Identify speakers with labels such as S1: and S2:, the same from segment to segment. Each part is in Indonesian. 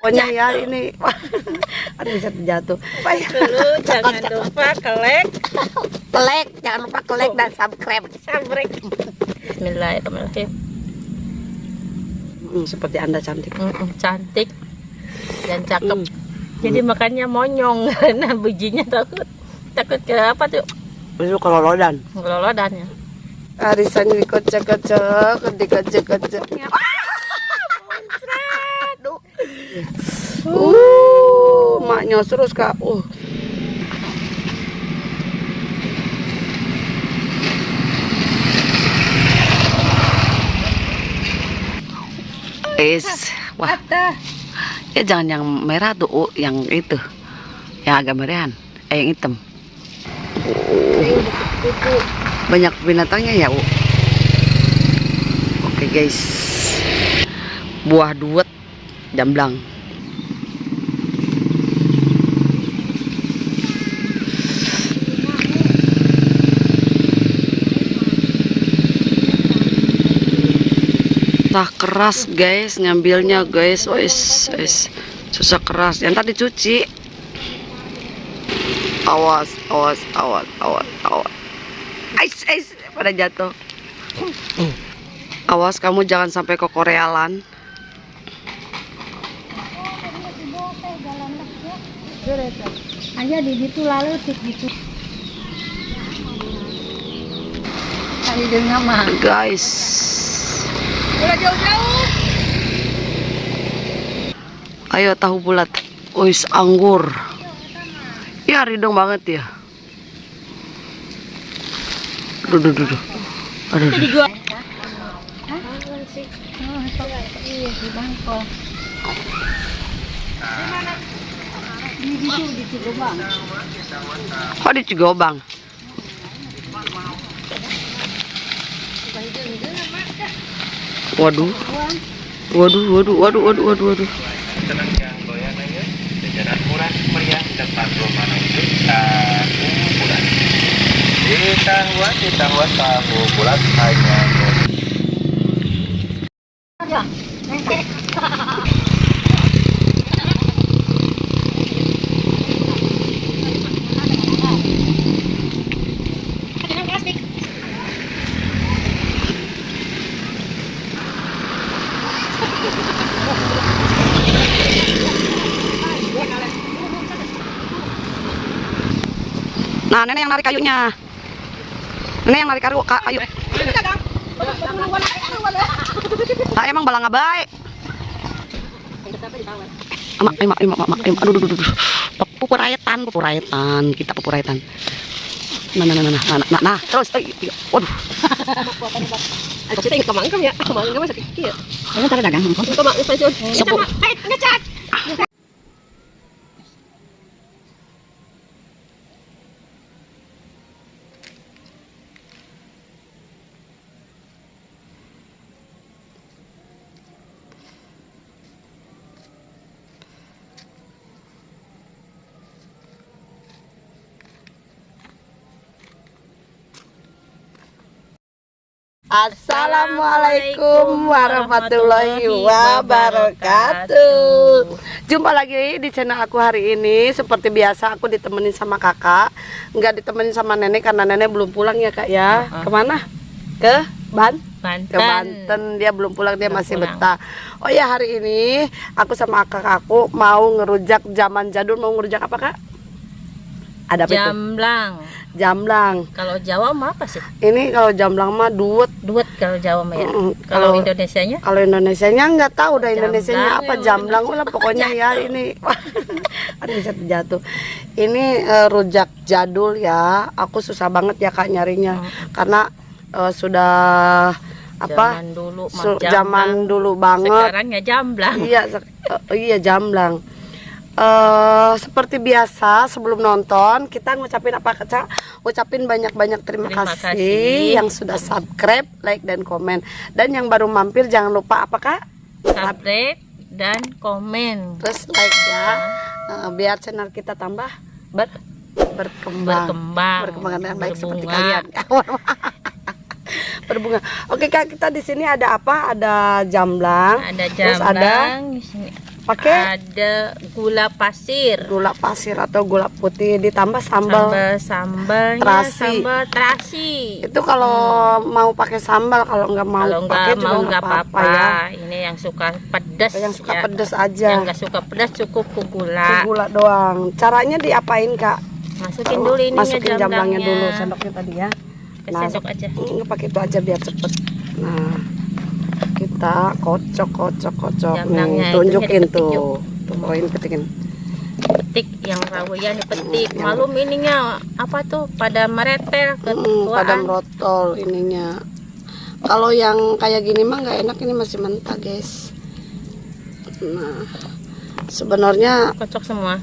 S1: Pokoknya ya ini aduh bisa terjatuh.
S2: Dulu jangan lupa
S1: Like, jangan lupa like dan subscribe.
S2: Bismillahirrahmanirrahim.
S1: Seperti Anda cantik.
S2: Cantik dan cakep. Jadi makannya monyong karena bijinya takut ke apa tuh?
S1: Itu kelolodan.
S2: Kelolodan ya.
S1: Arisan dikocok-kocok, dikocok-kocok. Mak nyos terus Kak. Wah. Ya jangan yang merah tuh, yang itu. Yang agak merahan, yang hitam. Banyak binatangnya ya, Oke, guys. Buah duet jamblang. Susah keras guys ngambilnya guys. Susah keras. Yang tadi cuci. Awas. Ais pada jatuh. Awas kamu jangan sampai ke Korealan.
S2: Aja di situ lalu gitu. Tadi dengar mah.
S1: Guys.
S2: Udah jauh-jauh.
S1: Ayo tahu bulat. Wis anggur. Ya ridong banget ya. Aduh.
S2: Dijual. Di Cigobang.
S1: Oh di Cigobang. Waduh.
S3: Senang yang goyangannya, jajanan murah meriah tempat rumah itu tahu bulat. Di tahuan tahu bulat hanya
S1: Nah, nenek yang narik kayunya. Nenek yang narik kayu. Nah, emang balanga baik. Emak. Aduh. Pupuraitan. Kita pupuraitan. Nah, terus. Waduh.
S2: Kita ingat kemangkam ya. Kemangkam masih kecil.
S1: Ini tadi dagang.
S2: Kemangkam saya
S1: Sepuh.
S2: ngecat.
S1: Assalamualaikum warahmatullahi wabarakatuh. Jumpa lagi di channel aku hari ini. Seperti biasa aku ditemenin sama kakak, nggak ditemenin sama nenek karena nenek belum pulang ya kak ya. Kemana? Ke
S2: Banten.
S1: Ke Banten. Dia belum pulang, dia masih betah. Oh ya, hari ini aku sama kakak aku mau ngerujak zaman jadul. Mau ngerujak apa kak? Ada apa itu? Jamblang.
S2: Kalau Jawa mah apa sih?
S1: Ini kalau jamblang mah duet
S2: Kalau Jawa mah ya. Kalau
S1: kalau-
S2: Indonesianya?
S1: Kalau Indonesianya nggak tahu dah Indonesianya
S2: Jamblang
S1: apa,
S2: ya,
S1: jamblang lah pokoknya ya ini. Aduh bisa terjatuh. Ini rujak jadul ya. Aku susah banget ya kak nyarinya karena sudah apa?
S2: Zaman dulu mah
S1: Zaman dulu banget.
S2: Sekarang ya jamblang.
S1: Iya jamblang. Seperti biasa sebelum nonton kita ngucapin apa kak? Ngucapin banyak-banyak terima kasih yang sudah subscribe, like dan komen. Dan yang baru mampir jangan lupa apa kak?
S2: Subscribe dan komen.
S1: Terus like ya, biar channel kita tambah berkembang dengan baik seperti kalian. Berbunga. Oke kak, kita di sini ada apa? Ada jamblang.
S2: Ada
S1: Terus ada
S2: jamblang.
S1: Pakai
S2: ada gula pasir,
S1: gula pasir atau gula putih, ditambah sambal.
S2: sambalnya
S1: terasi.
S2: sambal terasi.
S1: Itu kalau mau pakai sambal, kalau nggak mau
S2: Kalau
S1: pakai
S2: nggak
S1: juga
S2: mau
S1: nggak
S2: nggak
S1: apa-apa
S2: apa-apa
S1: ya.
S2: Ini yang suka pedas,
S1: Yang suka
S2: ya.
S1: pedas aja.
S2: Yang nggak suka pedas cukup ke gula.
S1: Gula doang. Caranya diapain, Kak?
S2: Masukin dulu ininya,
S1: Masukin jamblangnya dulu,
S2: jamblangnya.
S1: sendoknya tadi ya.
S2: Ke sendok aja.
S1: Pakai itu aja biar cepet. Nah, kita kocok.
S2: Jamblangnya
S1: Nih,
S2: itu
S1: tunjukin
S2: dipetik yuk.
S1: tuh. Tuh, poin petikin.
S2: Petik yang rawuyan dipetik. Malum ininya apa tuh pada meretel
S1: Pada merotol ininya. Kalau yang kayak gini mah nggak enak, ini masih mentah, guys. Nah, sebenarnya
S2: kocok semua.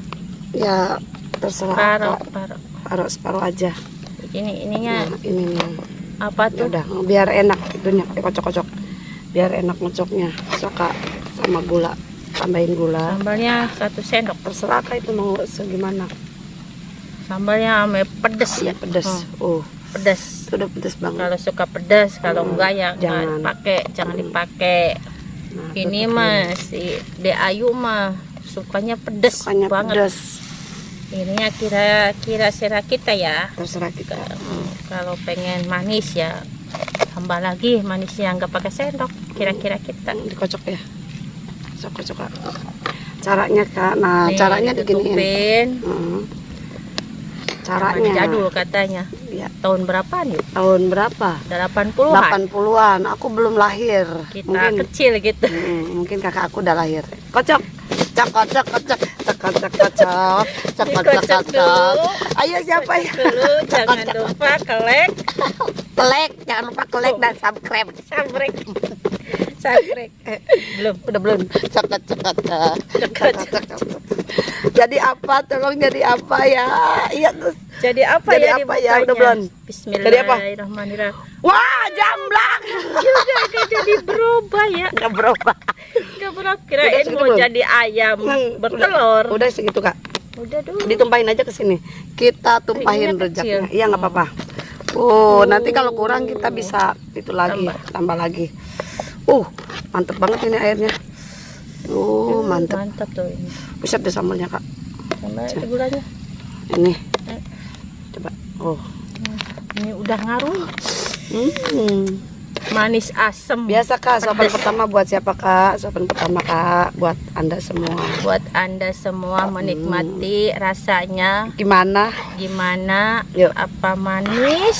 S1: ya terserah.
S2: Paruh.
S1: Separuh aja.
S2: Ininya
S1: Nah, ini nih.
S2: apa
S1: Ya
S2: tuh?
S1: udah, biar enak itunya, kocok. Biar enak ngocoknya. Suka sama gula. Tambahin gula.
S2: Sambalnya 1 sendok.
S1: Terserah Kak itu mau segimana.
S2: Sambalnya ame pedes ya.
S1: Pedes.
S2: Pedes.
S1: Itu udah pedes banget.
S2: Kalau suka pedas, kalau enggak ya
S1: Jangan.
S2: jangan dipakai.
S1: Nah,
S2: Ini
S1: tuh,
S2: mah si De Ayu mah sukanya pedes
S1: sukanya
S2: banget.
S1: pedes.
S2: Ininya kira-kira kita ya.
S1: Terserah kita.
S2: Kalau pengen manis ya tambah lagi manisnya, nggak pakai sendok. Kira-kira kita.
S1: Dikocok ya. Kocok Kak. Caranya Kak. Nah,
S2: Nih,
S1: caranya diginiin.
S2: ditutupin. Zaman
S1: Caranya.
S2: jadul katanya.
S1: Ya,
S2: Tahun berapa nih?
S1: tahun berapa?
S2: 80-an.
S1: 80-an. Aku belum lahir.
S2: Kita kecil gitu.
S1: Mungkin kakak aku udah lahir. Kocok. Kocok.
S2: Dikocok dulu.
S1: Ayo siapa ya?
S2: Dulu jangan lupa kelek,
S1: Jangan lupa like dan subscribe.
S2: sabrek. Belum.
S1: Cok. Jadi apa? Tolong jadi apa ya? Iya terus.
S2: Jadi apa
S1: Jadi
S2: ya
S1: apa ya?
S2: dibukanya?
S1: Udah belum? Jadi apa?
S2: Bismillahirrahmanirrahim.
S1: Wah, jamblang.
S2: Juga gak jadi berubah ya.
S1: Nggak berubah.
S2: Gak berubah, kirain
S1: segitu
S2: mau
S1: belum?
S2: jadi ayam bertelur.
S1: Udah segitu Kak.
S2: Udah dulu.
S1: Ditumpahin aja ke sini. Kita tumpahin
S2: Ini kecil.
S1: rejaknya. Iya nggak apa-apa. Nanti kalau kurang kita bisa itu lagi, tambah lagi. Mantep banget ini airnya. Mantep.
S2: Mantap tuh ini.
S1: Buset deh sambalnya Kak.
S2: Sama gulanya.
S1: Ini. Coba.
S2: Ini udah ngaruh. Manis asem.
S1: Biasa Kak, suapan pertama buat siapa Kak? Suapan pertama Kak, buat Anda semua.
S2: Buat Anda semua menikmati rasanya.
S1: Gimana?
S2: Yuk. Apa manis?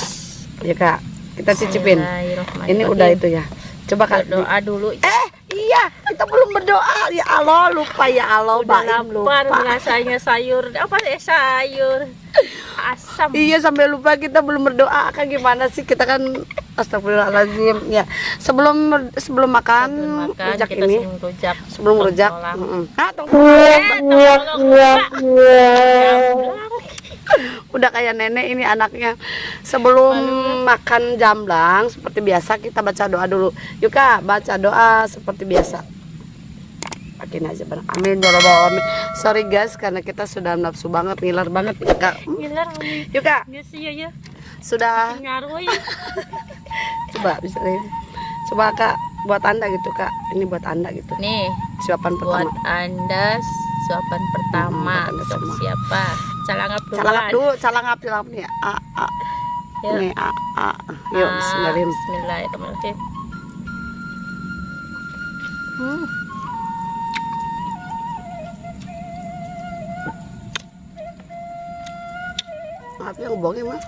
S1: Ya Kak, kita cicipin.
S2: Bismillahirrahmanirrahim.
S1: Ini udah itu ya. Coba Kak.
S2: Doa dulu.
S1: Iya, kita belum berdoa. Ya Allah, lupa ya Allah,
S2: Udah
S1: Baim
S2: lapar
S1: lupa.
S2: rasanya sayur. Apa sayur? Asam.
S1: Iya, sampai lupa kita belum berdoa. Kak gimana sih? Kita kan astagfirullahaladzim ya. Sebelum makan rujak
S2: kita
S1: ini. Sebelum rujak. Udah kayak nenek ini anaknya. Sebelum makan jamblang seperti biasa kita baca doa dulu. Yuk Kak, baca doa seperti biasa. Pakin aja bareng. Amin ya rabbal alamin. Sorry guys karena kita sudah nafsu banget, ngiler banget ya Kak.
S2: Ngiler.
S1: Yuk Kak.
S2: Ya.
S1: Sudah.
S2: Ngaruh ya.
S1: Coba bisa deh. Coba Kak buat Anda gitu Kak. Ini buat Anda gitu.
S2: Nih,
S1: Suapan
S2: buat
S1: pertama.
S2: Anda suapan pertama.
S1: Buat Anda semua.
S2: Siapa? Calangap duluan.
S1: Calangap nih.
S2: Yuk.
S1: Nih Yuk bismillahirrahmanirrahim.
S2: Bismillahirrahmanirrahim.
S1: Maaf yang bohongin mah.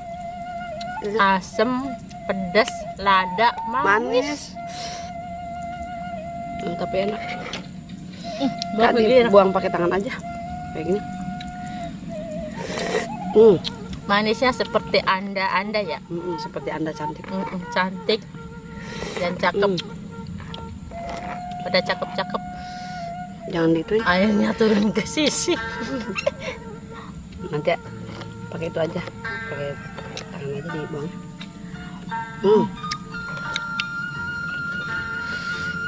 S2: Asem, pedas, lada, manis.
S1: Tapi enak.
S2: Buat
S1: Kak,
S2: begini.
S1: buang pakai tangan aja. Kayak gini.
S2: Manisnya seperti anda ya.
S1: Seperti Anda cantik.
S2: Cantik dan cakep. Pada cakep-cakep.
S1: Jangan dituin.
S2: Airnya turun ke sisi.
S1: Nanti ya, pakai itu aja. Pakai tangan aja dibuang.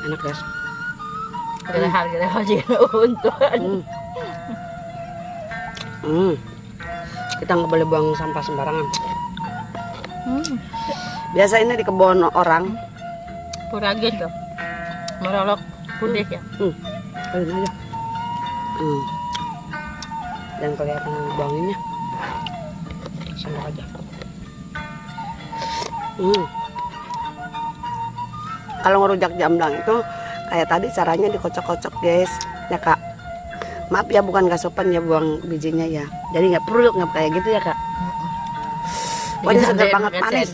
S1: Enak guys.
S2: Gerahal untuhan.
S1: Kita nggak boleh buang sampah sembarangan. Biasa ini di kebun orang.
S2: Puragin tuh. Merolok pudih ya.
S1: Kalian aja. Dan kelihatan wanginya. Sama aja. Kalau ngerujak jamblang itu kayak tadi caranya dikocok-kocok guys, ya kak. Maaf ya, bukan gak sopan ya buang bijinya ya. Jadi nggak perlu nggak kayak gitu ya kak. Pokoknya segar banget, manis.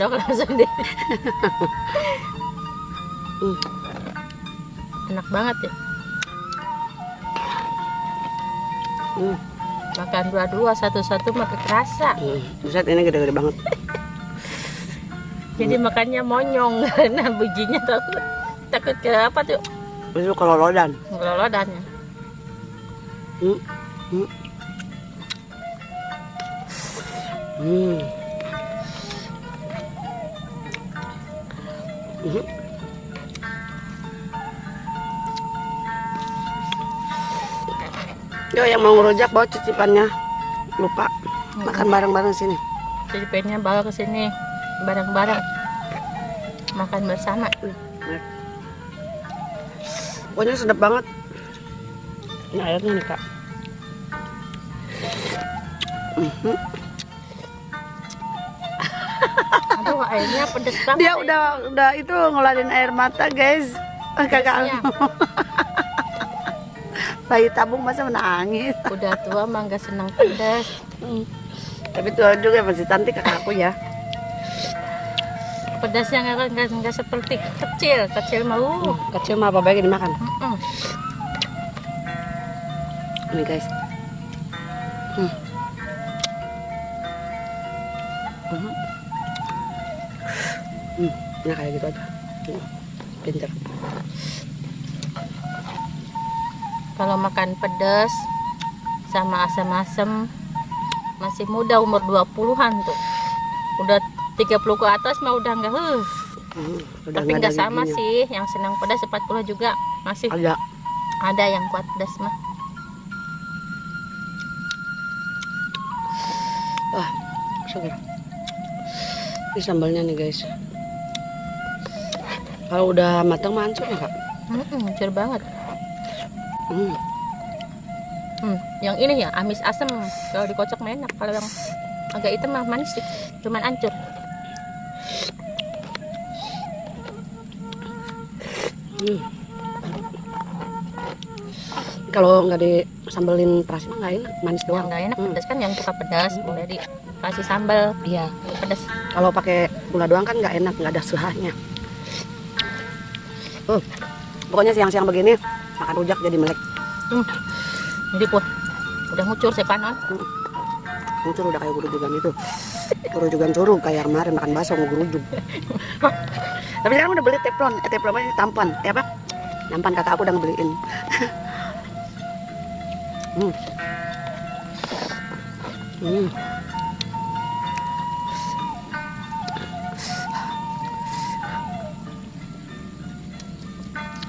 S2: Enak banget ya. Makan dua-dua, satu-satu makin terasa.
S1: Buset, ini gede-gede banget.
S2: Jadi makannya monyong karena bijinya takut ke apa tuh?
S1: Itu kelolodan.
S2: Kelolodannya.
S1: Yo, yang mau ngerujak bawa cicipannya. Lupa. Makan bareng-bareng sini.
S2: Cicipannya bawa ke sini bareng-bareng. Makan bersama.
S1: Pokoknya sedap banget. Ini airnya nih kak.
S2: Aduh, airnya pedes banget.
S1: Dia udah itu ngeluarin air mata guys. Kakak. Bayi tabung masa menangis.
S2: Udah tua mah nggak senang pedas.
S1: Tapi tua juga masih cantik kakak aku ya.
S2: Pedasnya nggak seperti kecil mau.
S1: Kecil mah apa baiknya dimakan. Ini guys. Nah kayak gitu aja. Pinter.
S2: Kalau makan pedas sama asam-asam masih muda, umur 20-an tuh. Udah 30 ke atas mah udah enggak. Tapi enggak sama giginya sih, yang senang pedas 40 juga masih ada yang kuat pedas mah.
S1: Wah, segar. Ini sambalnya nih guys. Kalau udah matang mah hancur ya kak?
S2: Hancur banget. Yang ini ya amis asem, kalau dikocok mah enak. Kalau yang agak hitam mah manis sih, cuman hancur.
S1: Kalau nggak disambelin terasi mah nggak enak, manis doang.
S2: Nggak enak pedas kan, yang suka pedas boleh dikasih sambal.
S1: Iya.
S2: Pedas.
S1: Kalau pakai gula doang kan nggak enak, nggak ada suhahnya. Pokoknya siang-siang begini makan rujak jadi melek.
S2: Jadi udah ngucur saya panon.
S1: Ngucur udah kayak gurujugan itu. Gurujugan curug kayak kemarin makan bakso ngurujug. Tapi sekarang udah beli teflon. Teflon ini tampan. Apa? Nampan kakak aku udah ngebeliin.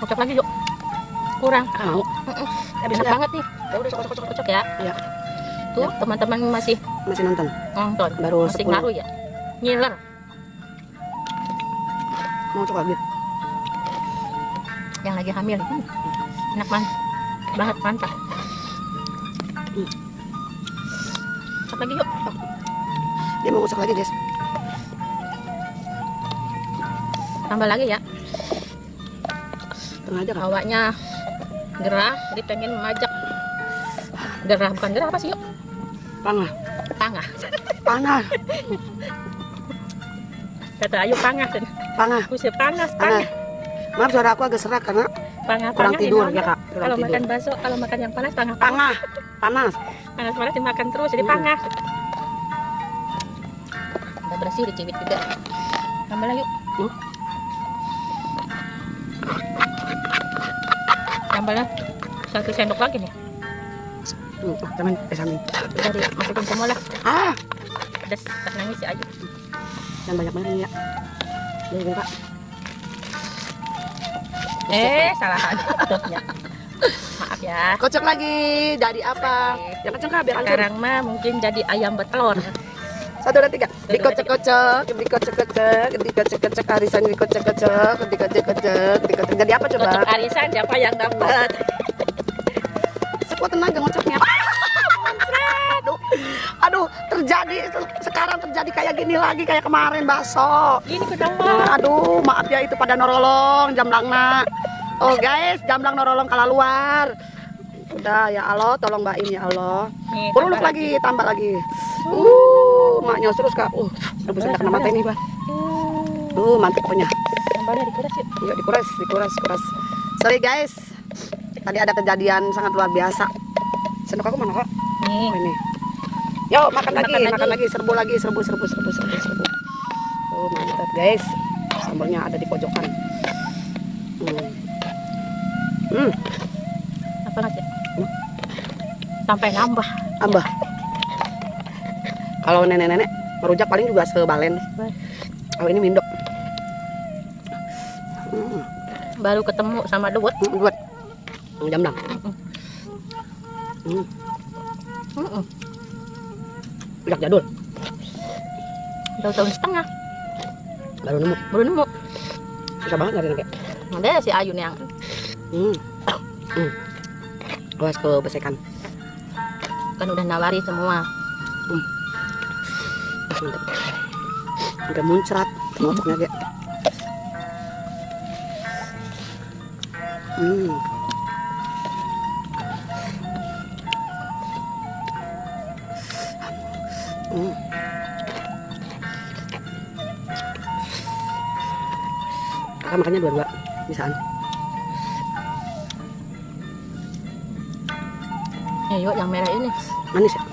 S2: Kocok lagi yuk. Kurang.
S1: Mau.
S2: Enak banget nih.
S1: Ya udah kocok
S2: Ya.
S1: Iya.
S2: Tuh teman-teman masih
S1: nonton.
S2: Nonton.
S1: Baru
S2: masih
S1: 10.
S2: ngaruh ya. Ngiler.
S1: Mau coba lagi.
S2: Yang lagi hamil. Enak banget mantap. Kocok lagi yuk.
S1: Dia mau kocok lagi guys.
S2: Tambah lagi ya.
S1: Tengah aja kak.
S2: Awaknya gerah, jadi pengen memajak. Gerah bukan gerah, apa sih yuk?
S1: Pangah. Panas.
S2: Kata Ayu pangah.
S1: Pangah.
S2: Aku sih panas.
S1: Maaf suara aku agak serak karena
S2: Pangah
S1: kurang tidur ya kak.
S2: Kalau makan bakso, kalau makan yang panas pangah.
S1: Panas.
S2: Panas dimakan terus jadi pangah. Udah bersih dicibit juga. Tambah lagi yuk. Tambahnya 1 sendok lagi nih.
S1: Teman pesan.
S2: Udah dimasukin semua lah. Pedas tak nangis si Ayu.
S1: Dan banyak-banyak ya. Jadi kak.
S2: Salah aja. Maaf ya.
S1: Kocok lagi. Jadi apa? Yang kenceng kak biar hancur.
S2: Sekarang mah mungkin jadi ayam betelor.
S1: 1, 2, 3. Dikocok-kocok, dikocok-kocok, arisan dikocok-kocok. Jadi apa coba?
S2: Untuk arisan siapa yang dapat?
S1: kuat tenaga ngocoknya. Aduh, aduh, sekarang terjadi kayak gini lagi kayak kemarin bakso.
S2: Ini kedua.
S1: Aduh, maaf ya itu pada norolong jamblangna. Oh guys, jamblang norolong kala luar. Udah ya Allah, tolong Mbak ini ya Allah. Uruluk lagi, tambah lagi. Maknya terus Kak. Rebus kena mata ini, Pak. Mantap pokoknya.
S2: Tambahnya dikuras yuk.
S1: Yuk dikuras. Sorry guys. Tadi ada kejadian sangat luar biasa. Sendok aku mana, Kak?
S2: Nih.
S1: Oh, ini. Yuk, makan lagi, serbu. Mantap guys. Sambalnya ada di pojokan.
S2: Apa lagi? Sampai nambah.
S1: Kalau nenek-nenek merujak paling juga sebalen. Kalau ini mindok.
S2: Baru ketemu sama duet.
S1: Jamblang. Rujak jadul.
S2: Udah tahun setengah.
S1: Baru nemu. Susah banget nyari nangke.
S2: Ada si Ayun yang
S1: Awas ke besekan.
S2: kan udah nawari semua.
S1: Mantap. Udah muncrat ngopoknya dia. Kakak makannya dua-dua bisaan.
S2: Yuk yang merah ini
S1: Manis ya?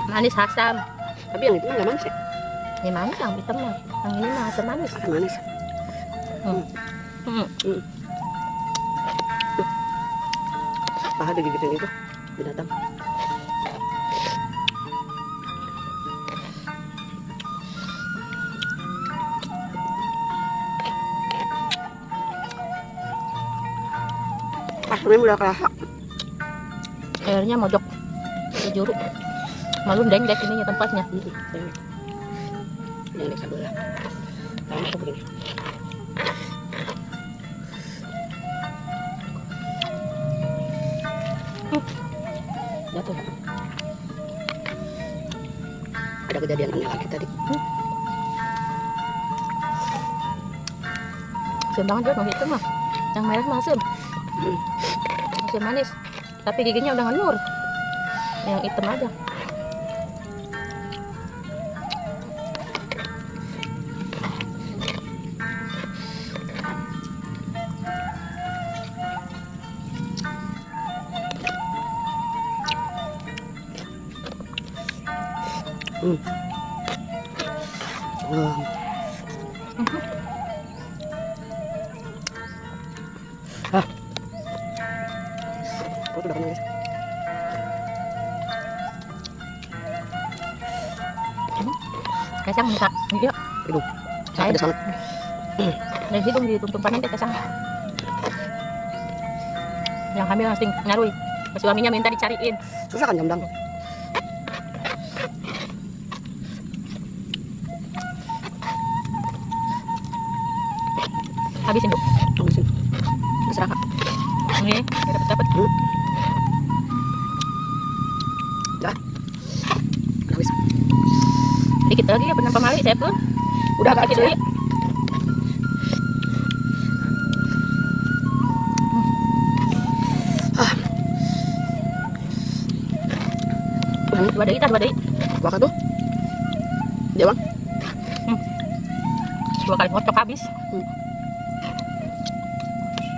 S2: manis asam.
S1: Tapi yang itu mah nggak manis ya?
S2: Ini manis, yang hitam mah. Yang ini mah asam manis.
S1: Asam manis. Paha digigitin itu binatang. Asamnya udah kerasa.
S2: Airnya mojok ke juru. Malu dendek ininya tempatnya.
S1: Yang dek sebelah. Lama aku begini. Jatuh. Ada kejadian aneh lagi tadi.
S2: Sembangan dia mau hitam mah. Yang merah mah asam. Asam manis. Tapi giginya udah ngelur. Yang hitam aja.
S1: Udah kenyang guys.
S2: Kesang minta. Iya.
S1: Hidung. Saya pedas banget.
S2: Dari hidung ditumpannya teh kesang. Yang hamil langsung ngarui. Suaminya minta dicariin.
S1: Susah kan jamblang.
S2: Habisin tuh.
S1: Habisin. Terserah Kak.
S2: Ini dapat.
S1: Udah. Habis.
S2: Dikit lagi ya benar pemali saya pun.
S1: Udah Kak.
S2: Dikit lagi. Dua dari.
S1: Bakal tuh. Dia bang.
S2: 2 kali ngocok habis.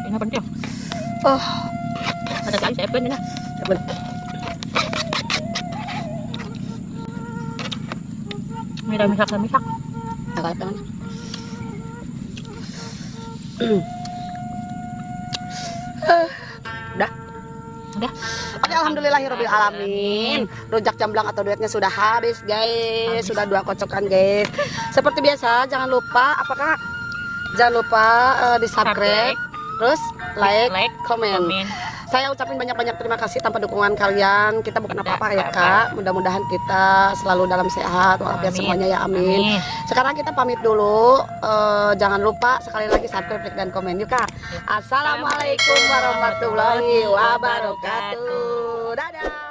S2: Ini penting. Ada kali saya pun ini.
S1: Bener.
S2: Misak.
S1: Agak tangan. Udah. Oke, alhamdulillahirabbil alamin. Rujak jamblang atau duetnya sudah habis, guys. Sudah 2 kocokan, guys. Seperti biasa, jangan lupa apakah jangan lupa di subscribe, terus like, komen. Saya ucapin banyak-banyak terima kasih. Tanpa dukungan kalian kita bukan apa-apa ya Kak. Mudah-mudahan kita selalu dalam sehat walafiat semuanya ya, amin. Sekarang kita pamit dulu. Jangan lupa sekali lagi subscribe, like, dan komen yuk Kak. Assalamualaikum warahmatullahi wabarakatuh. Dadah.